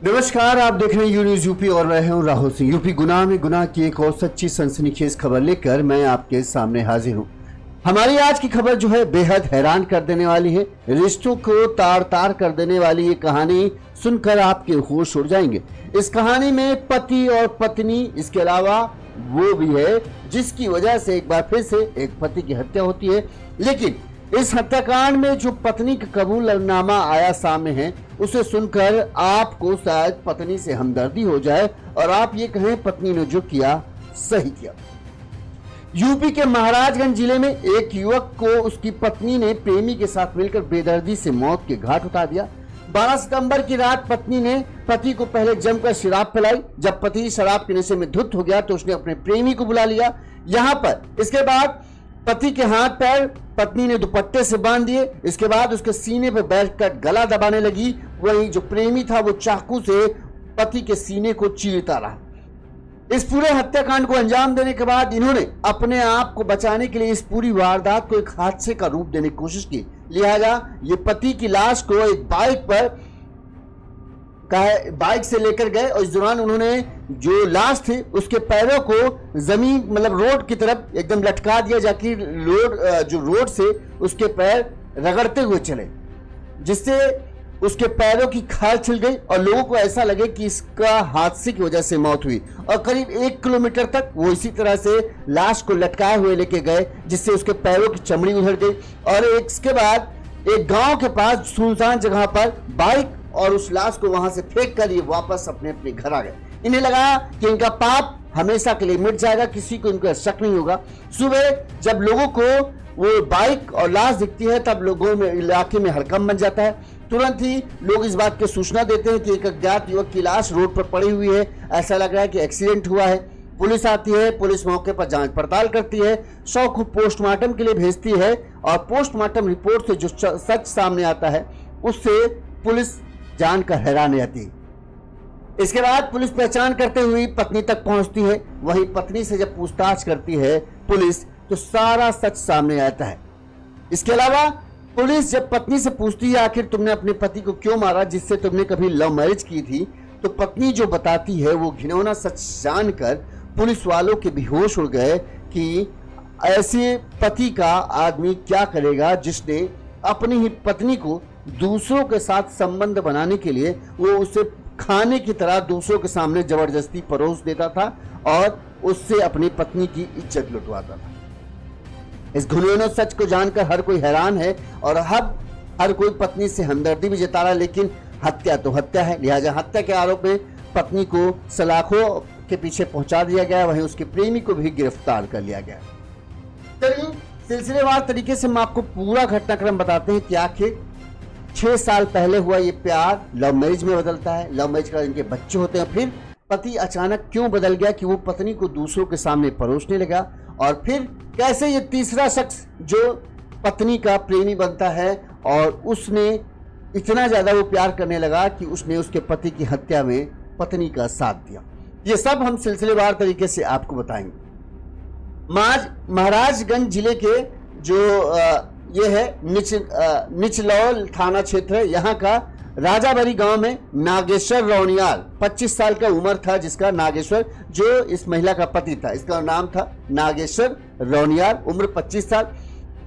नमस्कार, आप देख रहे हैं यू न्यूज़ यूपी और मैं हूं राहुल सिंह। यूपी गुनाह में गुनाह की एक और सच्ची सनसनीखेज खबर लेकर मैं आपके सामने हाजिर हूं। हमारी आज की खबर जो है बेहद हैरान कर देने वाली है। रिश्तों को तार तार कर देने वाली ये कहानी सुनकर आपके होश उड़ जाएंगे। इस कहानी में पति और पत्नी, इसके अलावा वो भी है जिसकी वजह से एक बार फिर से एक पति की हत्या होती है। लेकिन इस हत्याकांड में जो पत्नी का कबूलनामा आया सामने है, उसे सुनकर आपको शायद पत्नी से हमदर्दी हो जाए और आप ये कहें पत्नी ने जो किया सही किया। यूपी के महाराजगंज जिले में एक युवक को उसकी पत्नी ने प्रेमी के साथ मिलकर बेदर्दी से मौत के घाट उतार दिया। 12 सितंबर की रात पत्नी ने पति को पहले जमकर शराब पिलाई। जब पति शराब के नशे में धुत हो गया तो उसने अपने प्रेमी को बुला लिया यहाँ पर। इसके बाद पति के हाथ पैर पत्नी ने दुपट्टे से बांध दिए। इसके बाद उसके सीने पर बैठकर गला दबाने लगी। वहीं जो प्रेमी था वो चाकू से पति के सीने को चीरता रहा। इस पूरे हत्याकांड को अंजाम देने के बाद इन्होंने अपने आप को बचाने के लिए इस पूरी वारदात को एक हादसे का रूप देने की कोशिश की। लिहाजा ये पति की लाश को एक बाइक से लेकर गए और इस दौरान उन्होंने जो लाश थी उसके पैरों को जमीन मतलब रोड की तरफ एकदम लटका दिया, जाकि रोड से उसके पैर रगड़ते हुए चले, जिससे उसके पैरों की खाल छिल गई और लोगों को ऐसा लगे कि इसका हादसे की वजह से मौत हुई। और करीब 1 किलोमीटर तक वो इसी तरह से लाश को लटकाए हुए लेके गए, जिससे उसके पैरों की चमड़ी उधड़ गई। और इसके बाद एक गांव के पास सुनसान जगह पर बाइक और उस लाश को वहां से फेंक कर ये वापस अपने अपने घर आ गए। इन्हें लगा कि इनका पाप हमेशा के लिए मिट जाएगा, किसी को इनका शक नहीं होगा। सुबह जब लोगों को वो बाइक और लाश दिखती है तब लोगों में इलाके में हड़कंप मच जाता है। तुरंत ही लोग इस बात की सूचना देते हैं कि एक अज्ञात युवक की लाश रोड पर पड़ी हुई है, ऐसा लग रहा है कि एक्सीडेंट हुआ है। पुलिस आती है, पुलिस मौके पर जांच पड़ताल करती है, शव को पोस्टमार्टम के लिए भेजती है और पोस्टमार्टम रिपोर्ट से जो सच सामने आता है उससे पुलिस जानकर हैरान रहती है। इसके बाद पुलिस पहचान करते हुए पत्नी तक पहुंचती है। वहीं पत्नी से जब पूछताछ करती है पुलिस तो सारा सच सामने आता है। इसके अलावा पुलिस जब पत्नी से पूछती है आखिर तुमने अपने पति को क्यों मारा जिससे तुमने कभी लव मैरिज की थी, तो पत्नी जो बताती है वो घिनौना सच जानकर पुलिस वालों के बेहोश उड़ गए कि ऐसे पति का आदमी क्या करेगा जिसने अपनी ही पत्नी को दूसरों के साथ संबंध बनाने के लिए वो उसे खाने की तरह दूसरों के सामने जबरदस्ती परोस देता था और उससे अपनी पत्नी की इज्जत लुटवाता था। इस घिनौने सच को जानकर हर कोई हैरान है और हर कोई पत्नी से हमदर्दी भी जता रहा है, लेकिन हत्या तो हत्या है। लिहाजा हत्या के आरोप में पत्नी को सलाखों के पीछे पहुंचा दिया गया, वहीं उसके प्रेमी को भी गिरफ्तार कर लिया गया। चलिए सिलसिलेवार तरीके से हम आपको पूरा घटनाक्रम बताते हैं कि आखिर 6 साल पहले हुआ ये प्यार लव मैरिज में बदलता है। लव मैरिज का इनके बच्चे होते हैं। फिर पति अचानक क्यों बदल गया कि वो पत्नी को दूसरों के सामने परोसने लगा, और फिर कैसे ये तीसरा शख्स जो पत्नी का प्रेमी बनता है और उसने इतना ज्यादा वो प्यार करने लगा कि उसने उसके पति की हत्या में पत्नी का साथ दिया। ये सब हम सिलसिलेवार तरीके से आपको बताएंगे। महाराजगंज जिले के जो ये है निचलौल थाना क्षेत्र है, यहाँ का राजाबरी गांव में नागेश्वर रौनियाल 25 साल का उम्र था, जिसका नागेश्वर जो इस महिला का पति था, इसका नाम था नागेश्वर रौनियाल, उम्र 25 साल।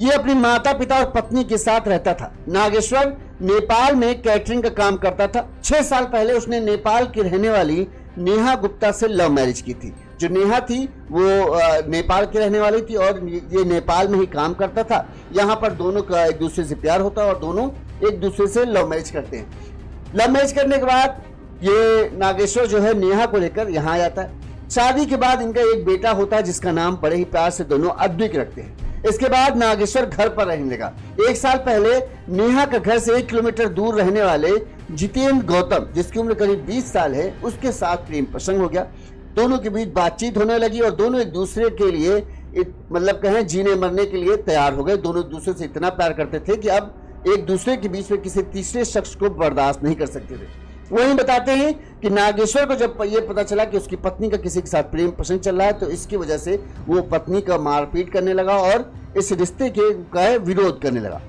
ये अपनी माता पिता और पत्नी के साथ रहता था। नागेश्वर नेपाल में कैटरिंग का काम करता था। 6 साल पहले उसने नेपाल की रहने वाली नेहा गुप्ता से लव मैरिज की थी। जो नेहा थी वो नेपाल की रहने वाली थी और ये नेपाल में ही काम करता था। यहाँ पर दोनों का एक दूसरे से प्यार होता है और दोनों एक दूसरे से लव मैरिज करते हैं। लव मैरिज करने के बाद ये नागेश्वर जो है नेहा को लेकर यहाँ आ जाता है। शादी के बाद इनका एक बेटा होता है जिसका नाम बड़े ही प्यार से दोनों अद्विक रखते हैं। इसके बाद नागेश्वर घर पर रहने लगा। 1 साल पहले नेहा का घर से 1 किलोमीटर दूर रहने वाले जितेंद्र गौतम, जिसकी उम्र करीब 20 साल है, उसके साथ प्रेम प्रसंग हो गया। दोनों के बीच बातचीत होने लगी और दोनों एक दूसरे के लिए मतलब कहें जीने मरने के लिए तैयार हो गए। दोनों एक दूसरे से इतना प्यार करते थे कि अब एक दूसरे के बीच में किसी तीसरे शख्स को बर्दाश्त नहीं कर सकते थे। वहीं बताते हैं कि नागेश्वर को जब ये पता चला कि उसकी पत्नी का किसी के साथ प्रेम प्रसंग चल रहा है तो इसकी वजह से वो पत्नी का मारपीट करने लगा और इस रिश्ते का विरोध करने लगा।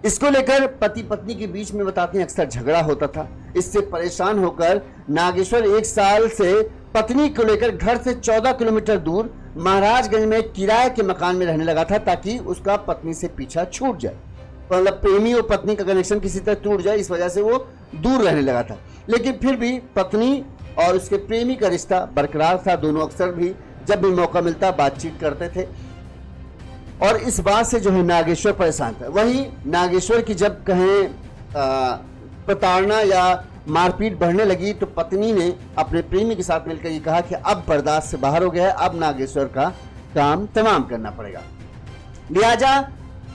इसको लेकर पति पत्नी के बीच में बताते हैं अक्सर झगड़ा होता था। इससे परेशान होकर नागेश्वर 1 साल से पत्नी को लेकर घर से 14 किलोमीटर दूर महाराजगंज में किराए के मकान में रहने लगा था, ताकि उसका पत्नी से पीछा छूट जाए। मतलब प्रेमी और पत्नी का कनेक्शन किसी तरह टूट जाए, इस वजह से वो दूर रहने लगा था। लेकिन फिर भी पत्नी और उसके प्रेमी का रिश्ता बरकरार था। दोनों अक्सर भी जब भी मौका मिलता बातचीत करते थे, और इस बात से जो है नागेश्वर परेशान था। वहीं नागेश्वर की जब कहें प्रताड़ना या मारपीट बढ़ने लगी, तो पत्नी ने अपने प्रेमी के साथ मिलकर ये कहा कि अब बर्दाश्त से बाहर हो गया है, अब नागेश्वर का काम तमाम करना पड़ेगा। लिहाजा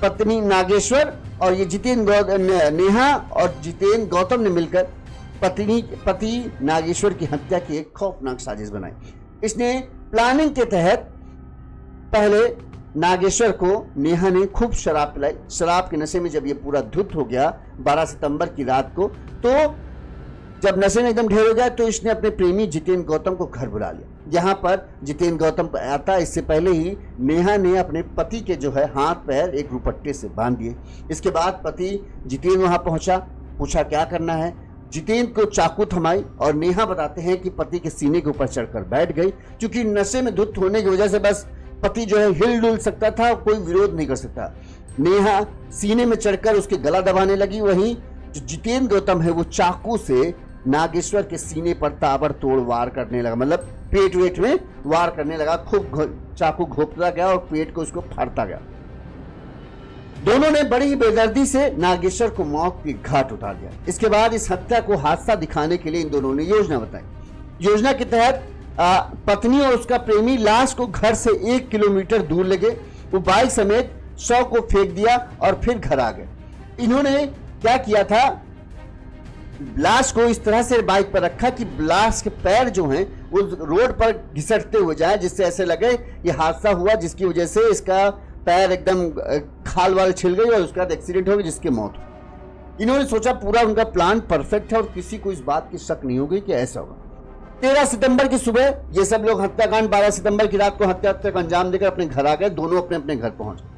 पत्नी नागेश्वर और ये नेहा और जितेंद्र गौतम ने मिलकर पति नागेश्वर की हत्या की एक खौफनाक साजिश बनाई। इसने प्लानिंग के तहत पहले नागेश्वर को नेहा ने खूब शराब पिलाई। शराब के नशे में जब ये पूरा धुत हो गया 12 सितंबर की रात को, तो जब नशे में एकदम ढेर हो गया, तो इसने अपने प्रेमी जितेंद्र गौतम को घर बुला लिया। यहाँ पर जितेंद्र गौतम आता, इससे पहले ही नेहा ने अपने पति के जो है हाथ पैर एक रुपट्टे से बांध दिए। इसके बाद पति जितेंद्र वहां पहुंचा, पूछा क्या करना है। जितेंद्र को चाकू थमाई और नेहा बताते हैं कि पति के सीने के ऊपर चढ़कर बैठ गई। क्योंकि नशे में धुत होने की वजह से बस पति जो है हिल डुल सकता था, कोई विरोध नहीं कर सकता। नेहा सीने में चढ़कर उसके गला दबाने लगी। वहीं जो जितेंद्र गौतम है वो चाकू से नागेश्वर के सीने पर ताबड़तोड़ वार करने लगा, मतलब पेट वेट में वार करने लगा। खूब चाकू घोंपता गया और पेट को उसको फाड़ता गया। दोनों ने बड़ी ही बेदर्दी से नागेश्वर को मौत की घाट उतार दिया। इसके बाद इस हत्या को हादसा दिखाने के लिए इन दोनों ने योजना बताई। योजना के तहत पत्नी और उसका प्रेमी लाश को घर से 1 किलोमीटर दूर ले गए। वो बाइक समेत शव को फेंक दिया और फिर घर आ गए। इन्होंने क्या किया था, लाश को इस तरह से बाइक पर रखा कि लाश के पैर जो हैं वो रोड पर घिसटते हुए जाए, जिससे ऐसे लगे ये हादसा हुआ, जिसकी वजह से इसका पैर एकदम खाल वाल छिल गई और उसका एक्सीडेंट हो गया, जिसकी मौत हुई। इन्होंने सोचा पूरा उनका प्लान परफेक्ट है और किसी को इस बात की शक नहीं होगी कि ऐसा होगा। 13 सितंबर की सुबह ये सब लोग हत्याकांड, 12 सितंबर की रात को हत्या को अंजाम देकर अपने घर आ गए। दोनों अपने अपने घर पहुंच गए।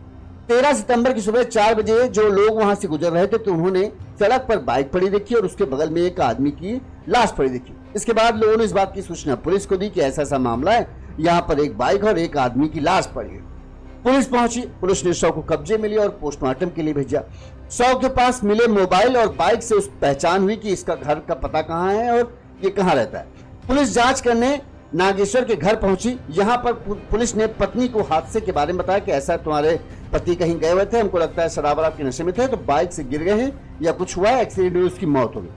13 सितंबर की सुबह 4 बजे जो लोग वहां से गुजर रहे थे, तो उन्होंने सड़क पर बाइक पड़ी देखी और उसके बगल में एक आदमी की लाश पड़ी देखी। इसके बाद लोगों ने इस बात की सूचना पुलिस को दी कि ऐसा ऐसा मामला है, यहाँ पर एक बाइक और एक आदमी की लाश पड़ी है। पुलिस पहुंची, पुलिस ने शव को कब्जे में लिया और पोस्टमार्टम के लिए भेजा। शव के पास मिले मोबाइल और बाइक से उस पहचान हुई कि इसका घर का पता कहाँ है और ये कहाँ रहता है। पुलिस जांच करने नागेश्वर के घर पहुंची। यहाँ पर पुलिस ने पत्नी को हादसे के बारे में बताया कि ऐसा तुम्हारे पति कहीं गए हुए थे, हमको लगता है शराब के नशे में थे, तो बाइक से गिर गए हैं या कुछ हुआ है, एक्सीडेंट हुआ, उसकी मौत हो गई।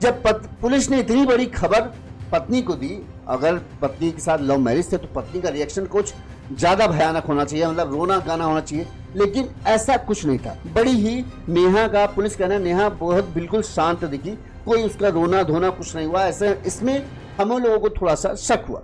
जब पुलिस ने इतनी बड़ी खबर पत्नी को दी, अगर पत्नी के साथ लव मैरिज थे तो पत्नी का रिएक्शन कुछ ज्यादा भयानक होना चाहिए, मतलब रोना गाना होना चाहिए, लेकिन ऐसा कुछ नहीं था। बड़ी ही नेहा का पुलिस कहना, नेहा बहुत बिल्कुल शांत दिखी, कोई उसका रोना धोना कुछ नहीं हुआ। ऐसे इसमें हम लोगों को थोड़ा सा शक हुआ।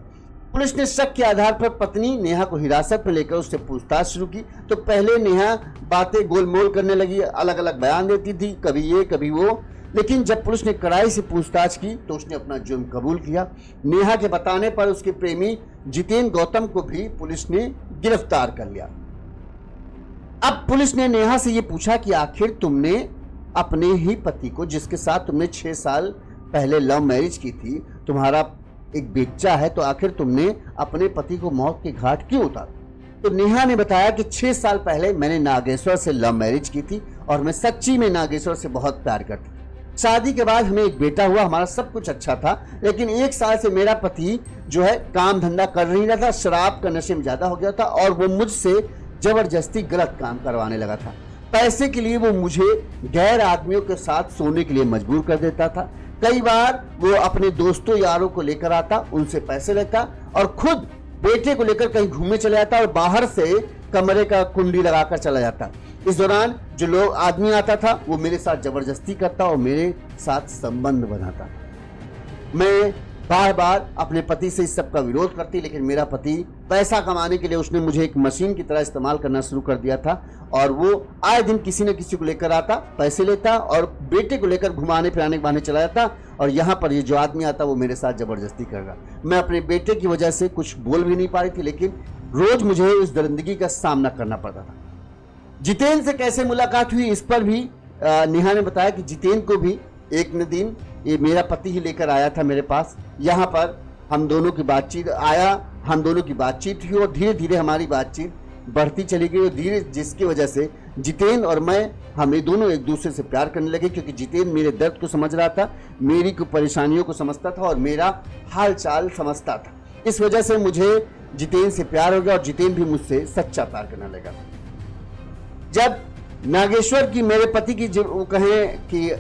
पुलिस ने शक के आधार पर पत्नी नेहा को हिरासत में लेकर उससे पूछताछ शुरू की। तो पहले नेहा बातें गोलमोल करने लगी, अलग अलग बयान देती थी, कभी ये कभी वो। लेकिन जब पुलिस ने कड़ाई से पूछताछ की तो उसने अपना जुर्म कबूल किया। नेहा के बताने पर उसके प्रेमी जितेंद्र गौतम को भी पुलिस ने गिरफ्तार कर लिया। अब पुलिस ने नेहा से ये पूछा कि आखिर तुमने अपने ही पति को, जिसके साथ तुमने 6 साल पहले लव मैरिज की थी, तुम्हारा एक बेटा है, तो आखिर तुमने अपने पति को मौत के घाट क्यों उतारा? तो नेहा ने बताया कि 6 साल पहले मैंने नागेश्वर से लव मैरिज की थी और मैं सच्ची में नागेश्वर से बहुत प्यार करती। शादी के बाद हमें एक बेटा हुआ, हमारा सब कुछ अच्छा था, लेकिन 1 साल से मेरा पति जो है काम धंधा कर नहीं रहा था, शराब का नशे में ज्यादा हो गया था और वो मुझसे जबरदस्ती गलत काम करवाने लगा था। पैसे के लिए वो मुझे गैर आदमियों के साथ सोने के लिए मजबूर कर देता था। कई बार वो अपने दोस्तों यारों को लेकर आता, उनसे पैसे लेता और खुद बेटे को लेकर कहीं घूमने चला जाता और बाहर से कमरे का कुंडी लगाकर चला जाता। इस दौरान जो लोग आदमी आता था वो मेरे साथ जबरदस्ती करता और मेरे साथ संबंध बनाता। मैं बार बार अपने पति से इस सब का विरोध करती, लेकिन मेरा पति पैसा कमाने के लिए उसने मुझे एक मशीन की तरह इस्तेमाल करना शुरू कर दिया था और वो आए दिन किसी न किसी को लेकर आता, पैसे लेता और बेटे को लेकर घुमाने फिराने के बहाने चला जाता। और यहाँ पर ये जो आदमी आता वो मेरे साथ जबरदस्ती कर रहा। मैं अपने बेटे की वजह से कुछ बोल भी नहीं पा रही थी, लेकिन रोज मुझे उस दरिंदगी का सामना करना पड़ता था। जितेंद्र से कैसे मुलाकात हुई इस पर भी नेहा ने बताया कि जितेंद्र को भी एक न दिन ये मेरा पति ही लेकर आया था मेरे पास। यहाँ पर हम दोनों की बातचीत हुई और धीरे धीरे हमारी बातचीत बढ़ती चली गई और धीरे जिसकी वजह से जितेंद्र और हम दोनों एक दूसरे से प्यार करने लगे, क्योंकि जितेंद्र मेरे दर्द को समझ रहा था, मेरी कुछ परेशानियों को समझता था और मेरा हाल चाल समझता था। इस वजह से मुझे जितेंद्र से प्यार हो गया और जितेंद्र भी मुझसे सच्चा प्यार करने लगा। जब नागेश्वर की मेरे पति की वो कहें कि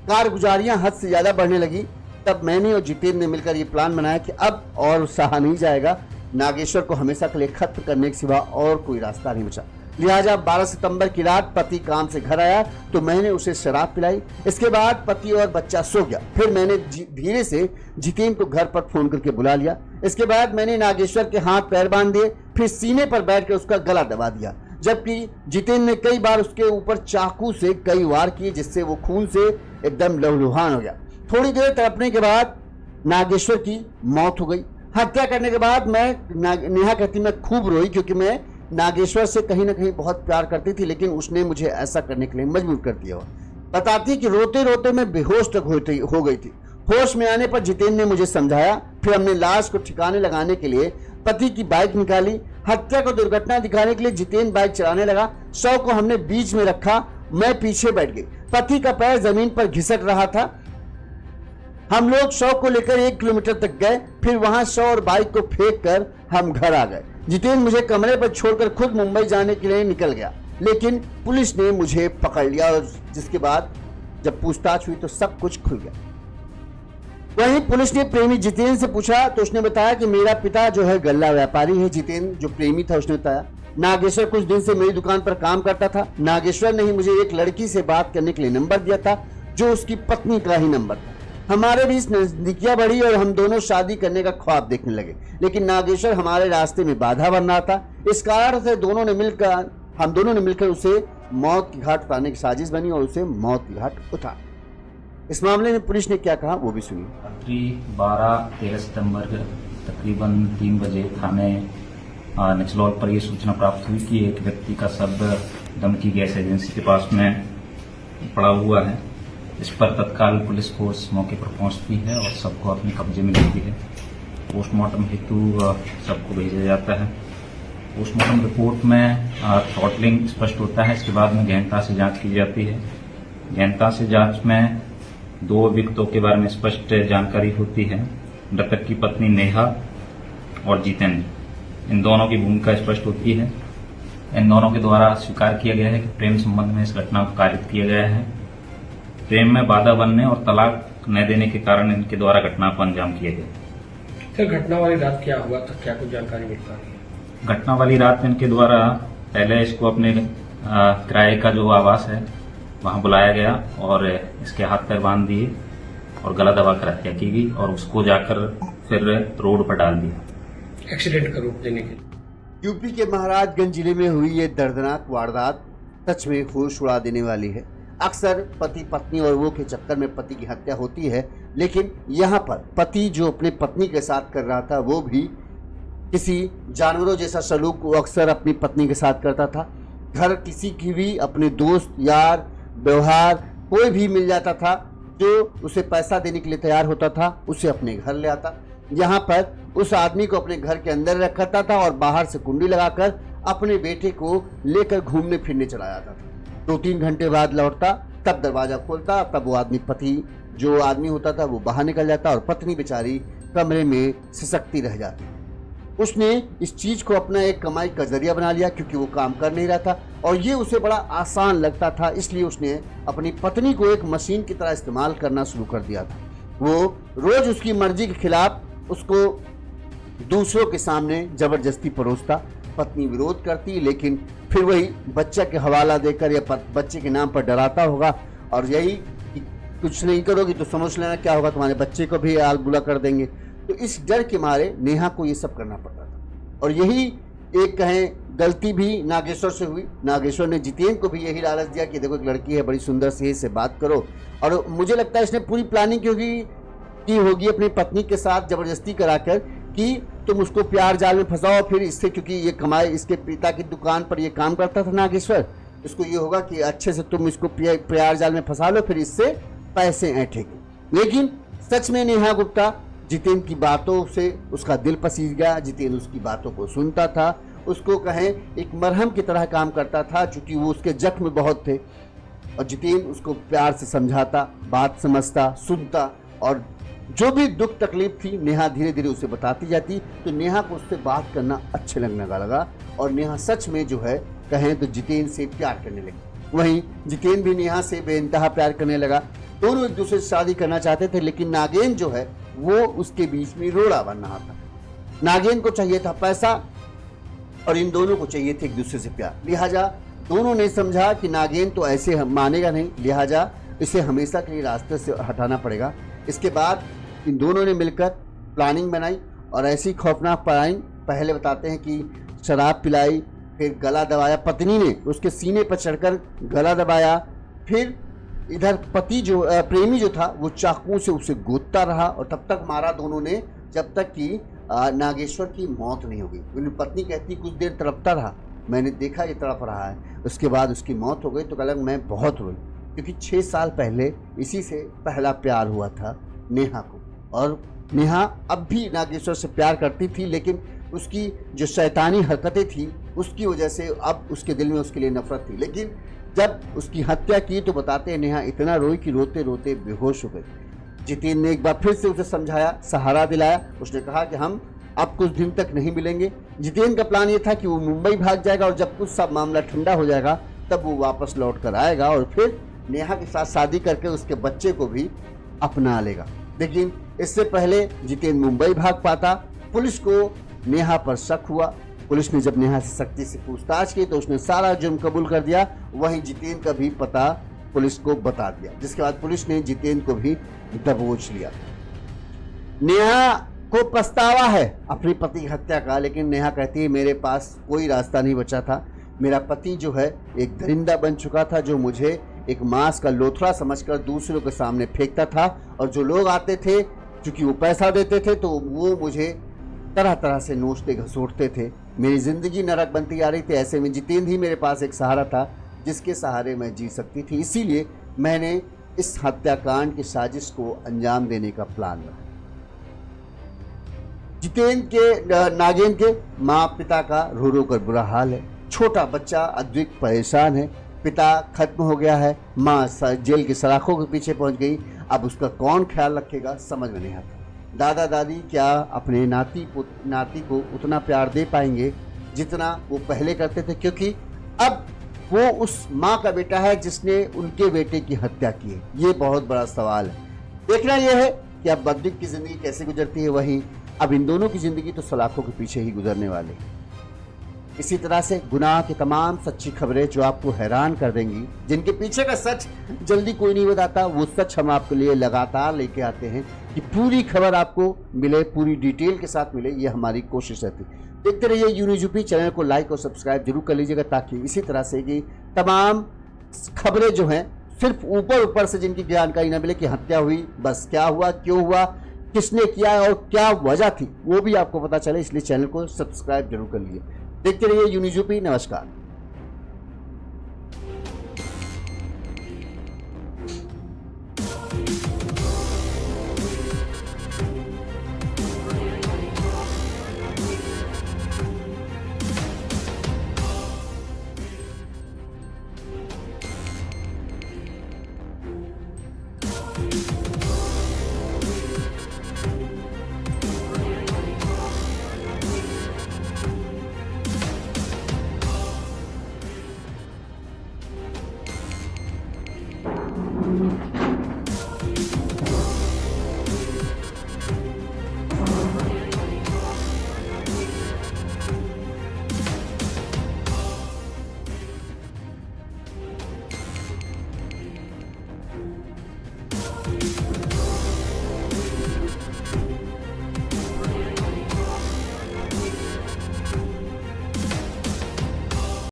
कारगुजारियां हद से ज्यादा बढ़ने लगी, तब मैंने और जितेंद्र ने मिलकर ये प्लान बनाया कि अब और सहा नहीं जाएगा, नागेश्वर को हमेशा के लिए खत्म करने के सिवा और कोई रास्ता नहीं बचा। लिहाजा 12 सितंबर की रात पति काम से घर आया तो मैंने उसे शराब पिलाई। इसके बाद पति और बच्चा सो गया। फिर मैंने धीरे से जितेंद्र को घर पर फोन करके बुला लिया। इसके बाद मैंने नागेश्वर के हाथ पैर बांध दिए, फिर सीने पर बैठकर उसका गला दबा दिया, जबकि जितेंद्र ने कई बार उसके ऊपर चाकू से कई वार किए, जिससे वो खून से एकदम लहूलुहान हो गया। थोड़ी देर तड़पने के बाद नागेश्वर की मौत हो गई। हत्या करने के बाद नेहा कहती मैं खूब रोई, क्योंकि मैं नागेश्वर से कहीं ना कहीं बहुत प्यार करती थी, लेकिन उसने मुझे ऐसा करने के लिए मजबूर कर दिया। बताती कि रोते रोते मैं बेहोश तक हो गई थी। होश में आने पर जितेंद्र ने मुझे समझाया। फिर हमने लाश को ठिकाने लगाने के लिए पति की बाइक निकाली। हत्या को दुर्घटना दिखाने के लिए जितेंद्र बाइक चलाने लगा। शव को हमने बीच में रखा, मैं पीछे बैठ गई। पति का पैर जमीन पर घिसट रहा था। हम लोग शव को लेकर 1 किलोमीटर तक गए, फिर वहां शव और बाइक को फेंक कर हम घर आ गए। जितेंद्र मुझे कमरे पर छोड़कर खुद मुंबई जाने के लिए निकल गया, लेकिन पुलिस ने मुझे पकड़ लिया और जिसके बाद जब पूछताछ हुई तो सब कुछ खुल गया। वहीं पुलिस ने प्रेमी जितेंद्र से पूछा तो उसने बताया कि मेरा पिता जो है गल्ला व्यापारी है। जितेंद्र जो प्रेमी था उसने बताया नागेश्वर कुछ दिन से मेरी दुकान पर काम करता था। नागेश्वर ने ही मुझे एक लड़की से बात करने के लिए नंबर दिया था, जो उसकी पत्नी का ही नंबर था। हमारे बीच नजदीकियां बढ़ी और हम दोनों शादी करने का ख्वाब देखने लगे, लेकिन नागेश्वर हमारे रास्ते में बाधा बन रहा था। इस कारण से हम दोनों ने मिलकर उसे मौत की घाट उतारने की साजिश बनी और उसे मौत की घाट उतार। इस मामले में पुलिस ने क्या कहा वो भी सुनिए। रात्रि 12-13 सितंबर तकरीबन 3 बजे थाने निचलौल पर यह सूचना प्राप्त हुई कि एक व्यक्ति का शव दमकी गैस एजेंसी के पास में पड़ा हुआ है। इस पर तत्काल पुलिस फोर्स मौके पर पहुंचती है और सबको अपने कब्जे में लेती है। पोस्टमार्टम हेतु सबको भेजा जाता है। पोस्टमार्टम रिपोर्ट में थ्रॉटलिंग स्पष्ट होता है। इसके बाद में गहनता से जांच की जाती है। गहनता से जांच में 2 अभियुक्तों के बारे में स्पष्ट जानकारी होती है, मृतक की पत्नी नेहा और जितेंद्र। इन दोनों की भूमिका स्पष्ट होती है। इन दोनों के द्वारा स्वीकार किया गया है कि प्रेम संबंध में इस घटना को कारित किया गया है। प्रेम में बाधा बनने और तलाक न देने के कारण इनके द्वारा घटना को अंजाम किया गया। सर घटना वाली रात क्या हुआ था, क्या कुछ जानकारी मिल पा रही है? घटना वाली रात इनके द्वारा पहले इसको अपने किराए का जो आवास है वहां बुलाया गया और इसके हाथ पैर बांध दिए और गला दबाकर हत्या की गई और उसको जाकर फिर रोड पर डाल दिया एक्सीडेंट का रूप देने के लिए। यूपी के महाराजगंज जिले में हुई ये दर्दनाक वारदात सच में होश उड़ा देने वाली है। अक्सर पति पत्नी और वो के चक्कर में पति की हत्या होती है, लेकिन यहाँ पर पति जो अपनी पत्नी के साथ कर रहा था वो भी किसी जानवरों जैसा सलूक वो अक्सर अपनी पत्नी के साथ करता था। घर किसी की भी अपने दोस्त यार व्यवहार कोई भी मिल जाता था जो उसे पैसा देने के लिए तैयार होता था, उसे अपने घर ले आता। यहाँ पर उस आदमी को अपने घर के अंदर रखता था और बाहर से कुंडी लगाकर अपने बेटे को लेकर घूमने फिरने चला जाता था। 2-3 घंटे बाद लौटता, तब दरवाजा खोलता, तब वो आदमी पति जो आदमी होता था वो बाहर निकल जाता और पत्नी बेचारी कमरे में सिसकती रह जाती। उसने इस चीज को अपना एक कमाई का जरिया बना लिया, क्योंकि वो काम कर नहीं रहा था और ये उसे बड़ा आसान लगता था, इसलिए उसने अपनी पत्नी को एक मशीन की तरह इस्तेमाल करना शुरू कर दिया था। वो रोज उसकी मर्जी के खिलाफ उसको दूसरों के सामने जबरदस्ती परोसता। पत्नी विरोध करती, लेकिन फिर वही बच्चा के हवाला देकर या बच्चे के नाम पर डराता होगा और यही कि कुछ नहीं करोगी तो समझ लेना क्या होगा, तुम्हारे बच्चे को भी आल बुला कर देंगे। तो इस डर के मारे नेहा को ये सब करना पड़ता था और यही एक कहें गलती भी नागेश्वर से हुई। नागेश्वर ने जितेंद्र को भी यही लालच दिया कि देखो एक लड़की है बड़ी सुंदर सी, इससे बात करो, और मुझे लगता है इसने पूरी प्लानिंग की होगी अपनी पत्नी के साथ जबरदस्ती कराकर कि तुम उसको प्यार जाल में फंसाओ, फिर इससे, क्योंकि ये कमाए, इसके पिता की दुकान पर ये काम करता था नागेश्वर, इसको ये होगा कि अच्छे से तुम इसको प्यार जाल में फंसा लो, फिर इससे पैसे ऐंठेंगे। लेकिन सच में नेहा गुप्ता जितेंद्र की बातों से उसका दिल पसीज गया। जितेंद्र उसकी बातों को सुनता था, उसको कहें एक मरहम की तरह काम करता था, चूंकि वो उसके जख्म बहुत थे, और जितेंद्र उसको प्यार से समझाता, बात समझता, सुनता, और जो भी दुख तकलीफ थी नेहा धीरे धीरे उसे बताती जाती, तो नेहा को उससे बात करना अच्छे लगने लगा, और नेहा सच में जो है कहें तो जितेंद्र से प्यार करने लगी। वहीं जितेंद्र भी नेहा से बेइंतहा प्यार करने लगा। दोनों एक दूसरे से शादी करना चाहते थे, लेकिन नागेंद्र जो है वो उसके बीच में रोड़ा बन रहा था। नागेंद्र को चाहिए था पैसा और इन दोनों को चाहिए थे एक दूसरे से प्यार। लिहाजा दोनों ने समझा कि नागेंद्र तो ऐसे मानेगा नहीं, लिहाजा इसे हमेशा के लिए रास्ते से हटाना पड़ेगा। इसके बाद इन दोनों ने मिलकर प्लानिंग बनाई और ऐसी खौफनाक प्लानिंग, पहले बताते हैं कि शराब पिलाई, फिर गला दबाया, पत्नी ने उसके सीने पर चढ़कर गला दबाया, फिर इधर पति जो प्रेमी जो था वो चाकू से उसे गोदता रहा, और तब तक मारा दोनों ने जब तक कि नागेश्वर की मौत नहीं हो गई। उनकी पत्नी कहती कुछ देर तड़पता रहा, मैंने देखा ये तड़प रहा है, उसके बाद उसकी मौत हो गई। तो कहला मैं बहुत रोई, क्योंकि 6 साल पहले इसी से पहला प्यार हुआ था नेहा को, और नेहा अब भी नागेश्वर से प्यार करती थी, लेकिन उसकी जो शैतानी हरकतें थी उसकी वजह से अब उसके दिल में उसके लिए नफरत थी। लेकिन जब उसकी हत्या की तो बताते हैं नेहा इतना रोई कि रोते रोते बेहोश हो गई। जितेंद्र ने एक बार फिर से उसे समझाया, सहारा दिलाया। उसने कहा कि हम अब कुछ दिन तक नहीं मिलेंगे। जितेंद्र का प्लान ये था कि वो मुंबई भाग जाएगा और जब कुछ सब मामला ठंडा हो जाएगा तब वो वापस लौट कर आएगा और फिर नेहा के साथ शादी करके उसके बच्चे को भी अपना लेगा। लेकिन इससे पहले जितेंद्र मुंबई भाग पाता, पुलिस को नेहा पर शक हुआ। पुलिस ने जब नेहा से सख्ती से पूछताछ की तो उसने सारा जुर्म कबूल कर दिया। वहीं जितेंद्र का भी पता पुलिस को बता दिया, जिसके बाद पुलिस ने जितेंद्र को भी दबोच लिया। नेहा को पछतावा है अपनी पति की हत्या का, लेकिन नेहा कहती है मेरे पास कोई रास्ता नहीं बचा था। मेरा पति जो है एक दरिंदा बन चुका था, जो मुझे एक मांस का लोथड़ा समझकर दूसरों के सामने फेंकता था, और जो लोग आते थे क्योंकि वो पैसा देते थे तो वो मुझे तरह तरह से नोचते घसोटते थे। मेरी जिंदगी नरक बनती आ रही थी। ऐसे में जितेंद्र ही मेरे पास एक सहारा था जिसके सहारे मैं जी सकती थी। इसीलिए मैंने इस हत्याकांड की साजिश को अंजाम देने का प्लान बनाया। जितेंद्र के नागेंद्र के माँ पिता का रो रो कर बुरा हाल है। छोटा बच्चा अद्विक परेशान है। पिता खत्म हो गया है, माँ जेल की सलाखों के पीछे पहुंच गई। अब उसका कौन ख्याल रखेगा समझ में नहीं आता। दादा दादी क्या अपने नाती को उतना प्यार दे पाएंगे जितना वो पहले करते थे, क्योंकि अब वो उस माँ का बेटा है जिसने उनके बेटे की हत्या की है। ये बहुत बड़ा सवाल है। देखना यह है कि अब बद्रिक की जिंदगी कैसे गुजरती है, वहीं अब इन दोनों की जिंदगी तो सलाखों के पीछे ही गुजरने वाले। इसी तरह से गुनाह की तमाम सच्ची खबरें जो आपको हैरान कर देंगी, जिनके पीछे का सच जल्दी कोई नहीं बताता, वो सच हम आपके लिए लगातार लेके आते हैं कि पूरी खबर आपको मिले, पूरी डिटेल के साथ मिले। ये हमारी कोशिश रहती है। देखते रहिए यूनिज यूपी। चैनल को लाइक और सब्सक्राइब जरूर कर लीजिएगा, ताकि इसी तरह से कि तमाम खबरें जो हैं सिर्फ ऊपर ऊपर से जिनकी जानकारी न मिले कि हत्या हुई, बस क्या हुआ, क्यों हुआ, किसने किया और क्या वजह थी, वो भी आपको पता चले। इसलिए चैनल को सब्सक्राइब जरूर कर लीजिए। देखते रहिए यूनिज यूपी। नमस्कार।